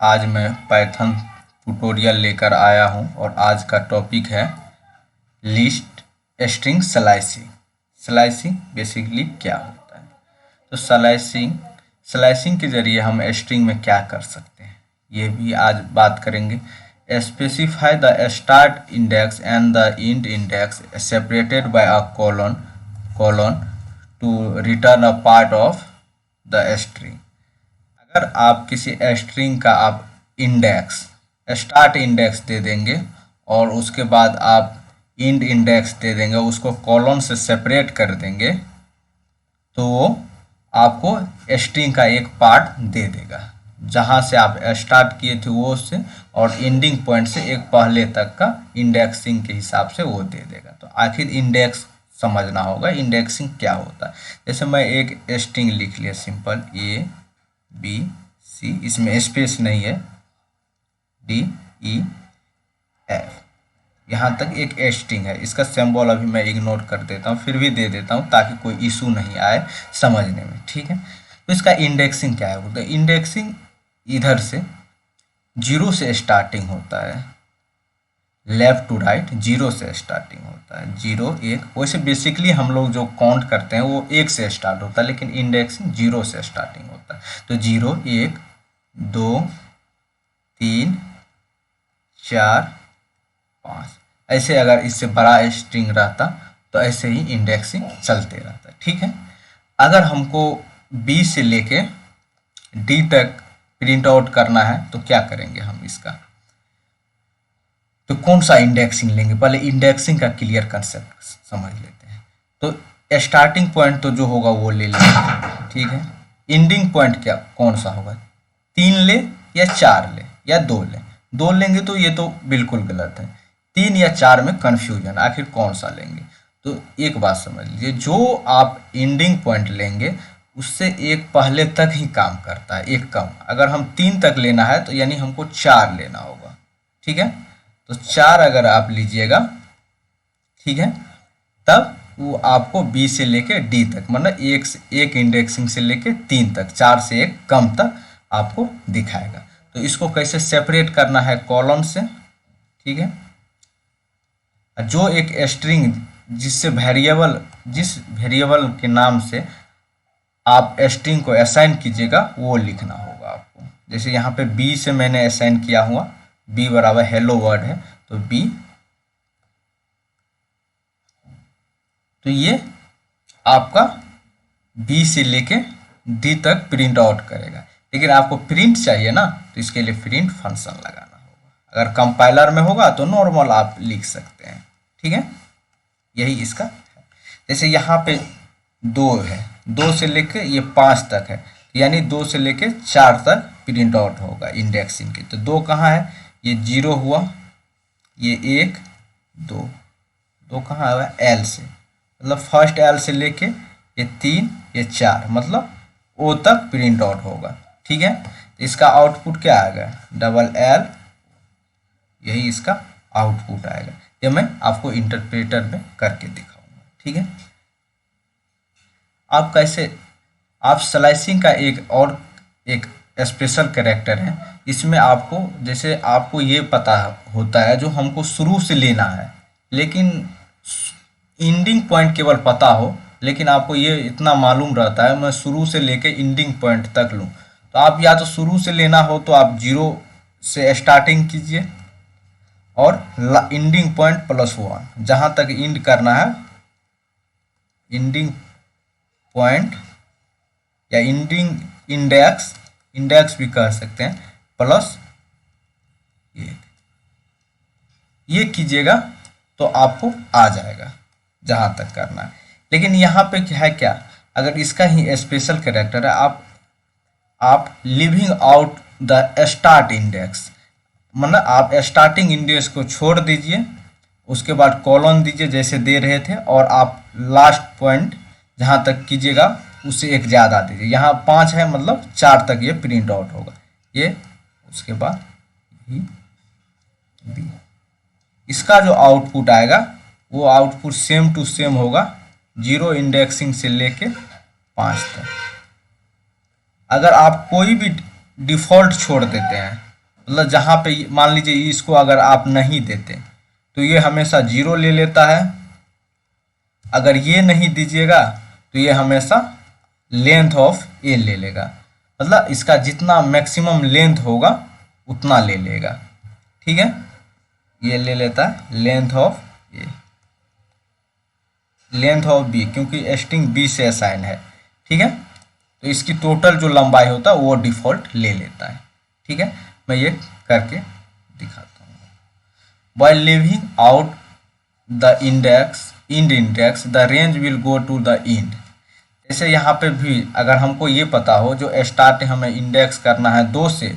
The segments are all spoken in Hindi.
आज मैं पाइथन ट्यूटोरियल लेकर आया हूं और आज का टॉपिक है list string slicing. Slicing basically क्या होता है? तो स्लाइसिंग के जरिए हम स्ट्रिंग में क्या कर सकते हैं ये भी आज बात करेंगे। Specify the start index and the end index separated by a colon to return a part of the string. अगर आप किसी स्ट्रिंग का आप इंडेक्स स्टार्ट इंडेक्स दे देंगे और उसके बाद आप इंड इंडेक्स दे देंगे, उसको कॉलम से सेपरेट कर देंगे, तो वो आपको स्ट्रिंग का एक पार्ट दे देगा। जहाँ से आप स्टार्ट किए थे वो से और एंडिंग पॉइंट से एक पहले तक का इंडेक्सिंग के हिसाब से वो दे देगा। तो आखिर इंडेक्स समझना होगा, इंडेक्सिंग क्या होता है। जैसे मैं एक स्ट्रिंग लिख लिया सिंपल ABC, इसमें स्पेस नहीं है, DEF, यहाँ तक एक स्ट्रिंग है। इसका सिंबल अभी मैं इग्नोर कर देता हूँ, फिर भी दे देता हूँ ताकि कोई इशू नहीं आए समझने में, ठीक है। तो इसका इंडेक्सिंग क्या है बोलते हैं? इंडेक्सिंग इधर से 0 से स्टार्टिंग होता है, लेफ्ट टू राइट 0 से स्टार्टिंग होता है, 0 1। वैसे बेसिकली हम लोग जो काउंट करते हैं वो 1 से स्टार्ट होता है, लेकिन इंडेक्सिंग 0 से स्टार्टिंग होता है। तो 0 1 2 3 4 5, ऐसे अगर इससे बड़ा स्ट्रिंग रहता तो ऐसे ही इंडेक्सिंग चलते रहता, ठीक है। अगर हमको B से लेके D तक प्रिंट आउट करना है तो क्या करेंगे हम इसका? तो कौन सा इंडेक्सिंग लेंगे? पहले इंडेक्सिंग का क्लियर कंसेप्ट समझ लेते हैं। तो स्टार्टिंग पॉइंट तो जो होगा वो ले लेंगे, ठीक है। एंडिंग पॉइंट क्या कौन सा होगा? 3 ले या 4 ले या 2 ले? 2 लेंगे तो ये तो बिल्कुल गलत है। 3 या 4 में कंफ्यूजन, आखिर कौन सा लेंगे? तो एक बात समझ लीजिए, जो आप एंडिंग पॉइंट लेंगे उससे एक पहले तक ही काम करता है, एक कम। अगर हम 3 तक लेना है तो यानी हमको 4 लेना होगा, ठीक है। तो 4 अगर आप लीजिएगा, ठीक है, तब वो आपको B से लेके D तक, मतलब एक इंडेक्सिंग से लेके 3 तक, 4 से एक कम तक आपको दिखाएगा। तो इसको कैसे सेपरेट करना है? कॉलम से, ठीक है। जो एक स्ट्रिंग जिस वेरिएबल के नाम से आप स्ट्रिंग को असाइन कीजिएगा वो लिखना होगा आपको। जैसे यहाँ पे B से मैंने असाइन किया हुआ, B बराबर हेलो वर्ड है, तो B, तो ये आपका B से लेके D तक प्रिंट आउट करेगा। लेकिन आपको प्रिंट चाहिए ना, तो इसके लिए प्रिंट फंक्शन लगाना होगा। अगर कंपाइलर में होगा तो नॉर्मल आप लिख सकते हैं, ठीक है। यही इसका है। जैसे यहाँ पे 2 है, 2 से लेके ये 5 तक है, यानी 2 से लेके 4 तक प्रिंट आउट होगा इंडेक्सिंग के। तो 2 कहाँ है? ये 0 हुआ, ये 1 2, 2 कहाँ हुआ? L से, मतलब फर्स्ट L से लेके ये 3 ये 4, मतलब O तक प्रिंट आउट होगा, ठीक है। तो इसका आउटपुट क्या आएगा? डबल L, यही इसका आउटपुट आएगा। ये मैं आपको इंटरप्रेटर में करके दिखाऊंगा, ठीक है। आप कैसे, आप स्लाइसिंग का एक स्पेशल कैरेक्टर है। इसमें आपको, जैसे आपको ये पता होता है जो हमको शुरू से लेना है, लेकिन एंडिंग पॉइंट केवल पता हो, लेकिन आपको ये इतना मालूम रहता है मैं शुरू से लेके एंडिंग पॉइंट तक लूँ। तो आप या तो शुरू से लेना हो तो आप 0 से स्टार्टिंग कीजिए और एंडिंग पॉइंट +1, जहाँ तक एंड करना है एंडिंग पॉइंट या एंडिंग इंडेक्स भी कह सकते हैं, +1, ये कीजिएगा तो आपको आ जाएगा जहाँ तक करना है। लेकिन यहाँ पे क्या है, क्या अगर इसका ही स्पेशल कैरेक्टर है, आप living out the start index, मतलब आप स्टार्टिंग इंडेक्स को छोड़ दीजिए, उसके बाद कॉलन दीजिए जैसे दे रहे थे, और आप लास्ट पॉइंट जहाँ तक कीजिएगा उससे एक ज़्यादा दीजिए। यहाँ 5 है, मतलब 4 तक ये प्रिंट आउट होगा, ये उसके बाद ही B। इसका जो आउटपुट आएगा वो आउटपुट सेम टू सेम होगा 0 इंडेक्सिंग से लेके 5 तक। अगर आप कोई भी डिफ़ॉल्ट छोड़ देते हैं मतलब जहाँ पे मान लीजिए इसको अगर आप नहीं देते तो ये हमेशा 0 ले लेता है, अगर ये नहीं दीजिएगा तो ये हमेशा लेंथ ऑफ ए ले लेगा, मतलब इसका जितना मैक्सिमम लेंथ होगा उतना ले लेगा। ठीक है, ये ले लेता है length of A, length of B, क्योंकि स्ट्रिंग बी से असाइन है। ठीक है, तो इसकी टोटल जो लंबाई होता है वो डिफॉल्ट ले लेता है। ठीक है, मैं ये करके दिखाता हूँ। While leaving out the end index, the range will go to the end। जैसे यहाँ पे भी अगर हमको ये पता हो जो स्टार्ट हमें इंडेक्स करना है 2 से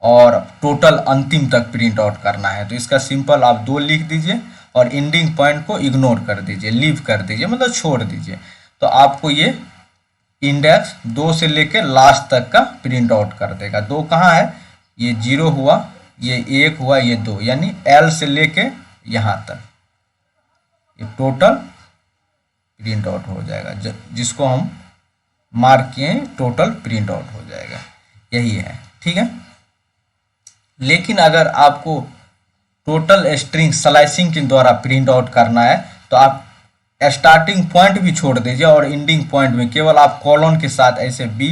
और टोटल अंतिम तक प्रिंट आउट करना है, तो इसका सिंपल आप 2 लिख दीजिए और एंडिंग पॉइंट को इग्नोर कर दीजिए, लीव कर दीजिए, मतलब छोड़ दीजिए, तो आपको ये इंडेक्स 2 से लेके लास्ट तक का प्रिंट आउट कर देगा। 2 कहाँ है, ये 0 हुआ, ये 1 हुआ, ये 2, यानी L से लेके यहाँ तक ये टोटल प्रिंट आउट हो जाएगा, जिसको हम मार्क किए टोटल प्रिंट आउट हो जाएगा, यही है। ठीक है, लेकिन अगर आपको टोटल स्ट्रिंग स्लाइसिंग के द्वारा प्रिंट आउट करना है तो आप स्टार्टिंग पॉइंट भी छोड़ दीजिए और एंडिंग पॉइंट में केवल आप कॉलन के साथ ऐसे बी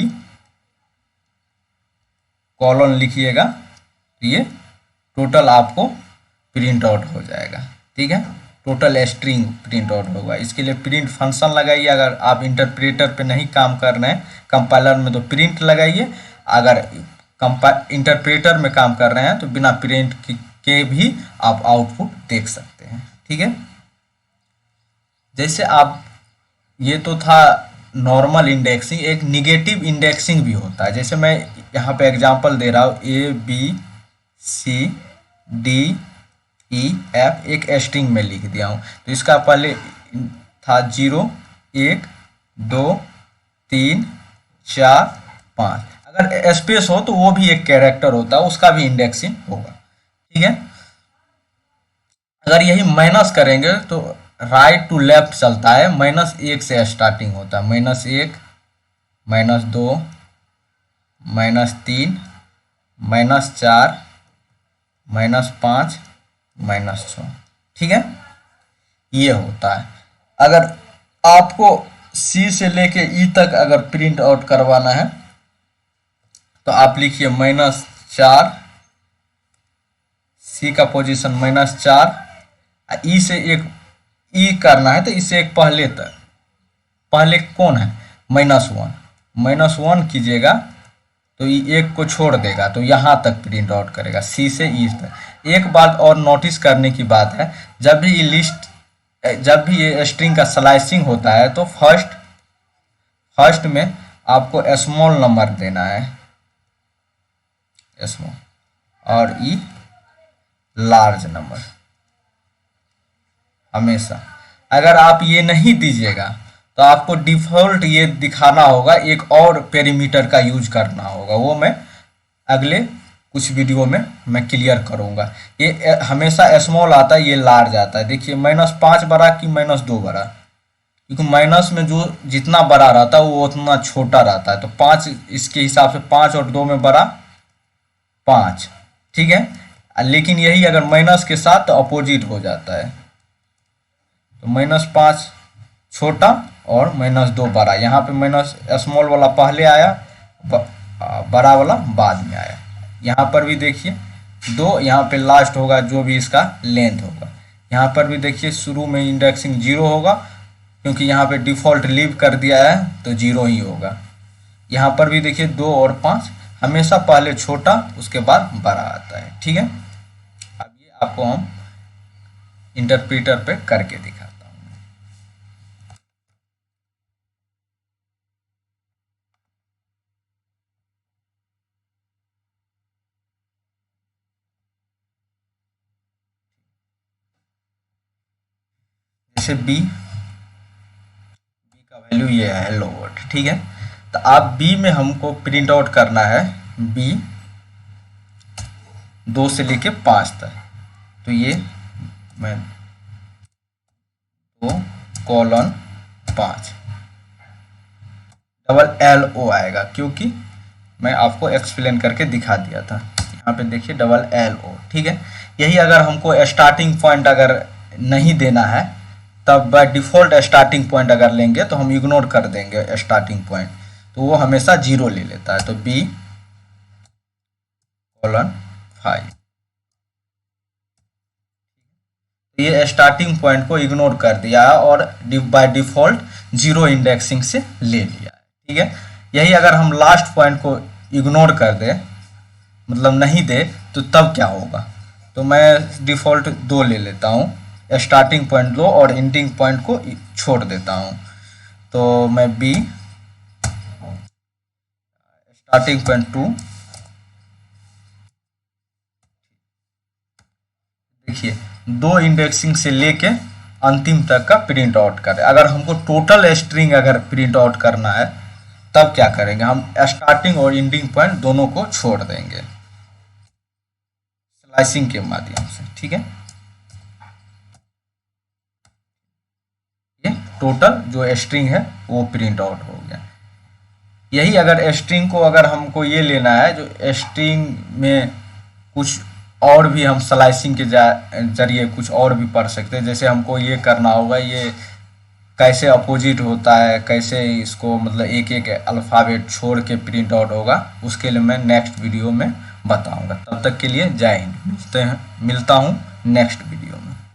कॉलन लिखिएगा, तो ये टोटल आपको प्रिंट आउट हो जाएगा। ठीक है, टोटल स्ट्रिंग प्रिंट आउट होगा। इसके लिए प्रिंट फंक्शन लगाइए, अगर आप इंटरप्रेटर पे नहीं काम कर रहे हैं कंपाइलर में तो प्रिंट लगाइए, अगर इंटरप्रेटर में काम कर रहे हैं तो बिना प्रिंट के भी आप आउटपुट देख सकते हैं। ठीक है, जैसे आप, ये तो था नॉर्मल इंडेक्सिंग, एक निगेटिव इंडेक्सिंग भी होता है। जैसे मैं यहाँ पे एग्जांपल दे रहा हूँ ABCDEF एक स्ट्रिंग में लिख दिया हूँ, तो इसका पहले था 0 1 2 3 4 5, अगर स्पेस हो तो वो भी एक कैरेक्टर होता है, उसका भी इंडेक्सिंग होगा। ठीक है, अगर यही माइनस करेंगे तो राइट टू लेफ्ट चलता है, -1 से स्टार्टिंग होता है, -1 -2 -3 -4 -5 -6। ठीक है, ये होता है। अगर आपको C से लेके E तक अगर प्रिंट आउट करवाना है तो आप लिखिए -4, C का पोजीशन -4, E से एक E करना है तो इससे एक पहले तक, पहले कौन है -1 कीजिएगा तो ये 1 को छोड़ देगा, तो यहाँ तक प्रिंट आउट करेगा C से E तक। एक बात और नोटिस करने की बात है, जब भी ये स्ट्रिंग का स्लाइसिंग होता है तो फर्स्ट में आपको स्मॉल नंबर देना है, स्मॉल, और E लार्ज नंबर हमेशा। अगर आप ये नहीं दीजिएगा तो आपको डिफ़ॉल्ट ये दिखाना होगा, एक और पेरीमीटर का यूज करना होगा, वो मैं अगले कुछ वीडियो में मैं क्लियर करूँगा। ये हमेशा स्मॉल आता है, ये लार्ज आता है। देखिए -5 बड़ा कि -2 बड़ा, क्योंकि माइनस में जो जितना बड़ा रहता है वो उतना छोटा रहता है, तो 5 इसके हिसाब से 5 और 2 में बड़ा 5। ठीक है, लेकिन यही अगर माइनस के साथ तो अपोजिट हो जाता है, तो -5 छोटा और -2 बड़ा। यहाँ पे माइनस स्मॉल वाला पहले आया, बड़ा वाला बाद में आया। यहाँ पर भी देखिए 2, यहाँ पे लास्ट होगा जो भी इसका लेंथ होगा। यहाँ पर भी देखिए शुरू में इंडेक्सिंग 0 होगा, क्योंकि यहाँ पे डिफ़ॉल्ट लीव कर दिया है तो 0 ही होगा। यहाँ पर भी देखिए 2 और 5 हमेशा पहले छोटा उसके बाद बड़ा आता है। ठीक है, अब ये आपको हम इंटरप्रेटर पे करके दिखाता हूँ। जैसे बी का वैल्यू ये है हेलो वर्ल्ड। ठीक है, तो आप बी में हमको प्रिंट आउट करना है बी 2 से लेके 5 तक, तो ये मैं 2:5 डबल LO आएगा, क्योंकि मैं आपको एक्सप्लेन करके दिखा दिया था। यहाँ यहाँ पे देखिए डबल एल ओ, ठीक है। यही अगर हमको स्टार्टिंग पॉइंट अगर नहीं देना है तब बाय डिफ़ॉल्ट स्टार्टिंग पॉइंट अगर लेंगे तो हम इग्नोर कर देंगे स्टार्टिंग पॉइंट, तो वो हमेशा 0 ले लेता है। तो B:5 ये स्टार्टिंग पॉइंट को इग्नोर कर दिया है और बाय डिफ़ॉल्ट 0 इंडेक्सिंग से ले लिया है, ठीक है। यही अगर हम लास्ट पॉइंट को इग्नोर कर दे, मतलब नहीं दे, तो तब क्या होगा। तो मैं डिफ़ॉल्ट 2 ले लेता हूँ, स्टार्टिंग पॉइंट 2 और एंडिंग पॉइंट को छोड़ देता हूँ। तो मैं B स्टार्टिंग पॉइंट 2, देखिए 2 इंडेक्सिंग से लेके अंतिम तक का प्रिंट आउट करें। अगर हमको टोटल स्ट्रिंग अगर प्रिंट आउट करना है तब क्या करेंगे, हम स्टार्टिंग और एंडिंग पॉइंट दोनों को छोड़ देंगे स्लाइसिंग के माध्यम से, ठीक है। ये टोटल जो स्ट्रिंग है वो प्रिंट आउट हो गया। यही अगर स्ट्रिंग को अगर हमको ये लेना है जो स्ट्रिंग में कुछ और भी हम स्लाइसिंग के जरिए कुछ और भी पढ़ सकते हैं, जैसे हमको ये करना होगा, ये कैसे अपोजिट होता है, कैसे इसको मतलब एक एक अल्फ़ाबेट छोड़ के प्रिंट आउट होगा, उसके लिए मैं नेक्स्ट वीडियो में बताऊंगा। तब तक के लिए जय हिंद, मिलता हूँ नेक्स्ट वीडियो में।